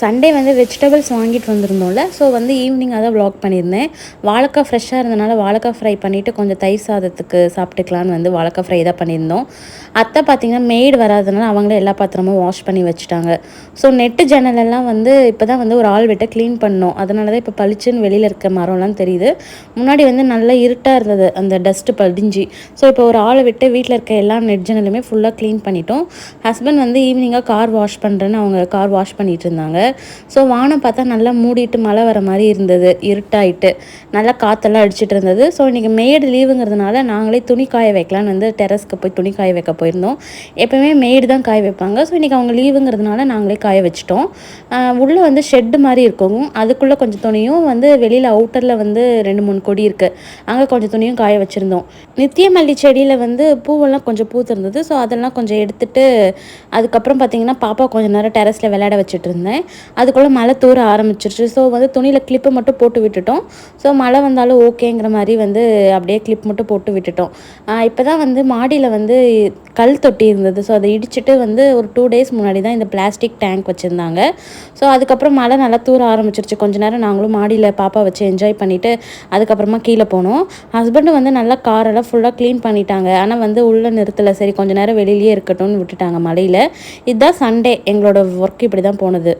Sunday வந்து vegetables வாங்கிட்டு வந்திருந்தோம்ல, so வந்து ஈவினிங் அதான் வ்ளாக் பண்ணியிருந்தேன். வாழைக்காய் ஃப்ரெஷ்ஷாக இருந்தனால வாழைக்காய் ஃப்ரை பண்ணிவிட்டு கொஞ்சம் தயிர் சாதத்துக்கு சாப்பிட்டுக்கலான்னு வந்து வாழைக்காய் ஃப்ரை தான் பண்ணியிருந்தோம். அத்தை பார்த்திங்கன்னா மெய்டு வராதனால அவங்களே எல்லா பாத்திரமும் வாஷ் பண்ணி வச்சுட்டாங்க. ஸோ நெட்டு ஜன்னலெல்லாம் வந்து இப்போ தான் வந்து ஒரு ஆள் விட்டு க்ளீன் பண்ணோம். அதனால தான் இப்போ பளிச்சுன்னு வெளியில் இருக்க மரம்லாம் தெரியுது. முன்னாடி வந்து நல்லா இருட்டாக இருந்தது அந்த டஸ்ட்டு படிஞ்சு. ஸோ இப்போ ஒரு ஆளை விட்டு வீட்டில் இருக்க எல்லா நெட் ஜன்னலுமே ஃபுல்லாக க்ளீன் பண்ணிட்டோம். ஹஸ்பண்ட் வந்து ஈவினிங்காக கார் வாஷ் பண்ணுறேன்னு அவங்க கார் வாஷ் பண்ணிகிட்டு இருந்தாங்க. ஸோ வானம் பார்த்தா நல்லா மூடிட்டு மழை வர மாதிரி இருந்தது, இருட்டாயிட்டு நல்லா காற்றெல்லாம் அடிச்சிட்டு இருந்தது. ஸோ இன்றைக்கி மெய்டு லீவுங்கிறதுனால நாங்களே துணி காய வைக்கலான்னு வந்து டெரஸ்க்கு போய் துணி காய வைக்க போயிருந்தோம். எப்போவுமே மெய்டு தான் காய வைப்பாங்க. ஸோ இன்றைக்கி அவங்க லீவுங்கிறதுனால நாங்களே காய வச்சிட்டோம். உள்ளே வந்து ஷெட்டு மாதிரி இருக்கும், அதுக்குள்ளே கொஞ்சம் துணியும் வந்து வெளியில் அவுட்டரில் வந்து 2-3 கொடி இருக்குது, அங்கே கொஞ்சம் துணியும் காய வச்சுருந்தோம். நித்திய மல்லி செடியில் வந்து பூவெல்லாம் கொஞ்சம் பூத்திருந்தது. ஸோ அதெல்லாம் கொஞ்சம் எடுத்துகிட்டு அதுக்கப்புறம் பார்த்திங்கன்னா பாப்பா கொஞ்சம் நேரம் டெரஸில் விளையாட வச்சுட்டு இருந்தேன். அதுக்குள்ளே மழை தூர ஆரம்பிச்சிருச்சு. ஸோ வந்து துணியில் கிளிப்பு மட்டும் போட்டு விட்டுட்டோம். ஸோ மழை வந்தாலும் ஓகேங்கிற மாதிரி வந்து அப்படியே கிளிப் மட்டும் போட்டு விட்டுட்டோம். இப்போ தான் வந்து மாடியில் வந்து கல் தொட்டி இருந்தது. ஸோ அதை இடிச்சிட்டு வந்து ஒரு 2 டேஸ் முன்னாடி தான் இந்த பிளாஸ்டிக் டேங்க் வச்சுருந்தாங்க. ஸோ அதுக்கப்புறம் மழை நல்லா தூர ஆரம்பிச்சிருச்சு. கொஞ்ச நேரம் நாங்களும் மாடியில் பாப்பா வச்சு என்ஜாய் பண்ணிவிட்டு அதுக்கப்புறமா கீழே போனோம். ஹஸ்பண்டு வந்து நல்லா காரெல்லாம் ஃபுல்லாக க்ளீன் பண்ணிட்டாங்க. ஆனால் வந்து உள்ளே நிறுத்தலை, சரி கொஞ்சம் நேரம் வெளியிலேயே இருக்கட்டும்னு விட்டுட்டாங்க மழையில். இதுதான் சண்டே, எங்களோட ஒர்க் இப்படி தான் போனது.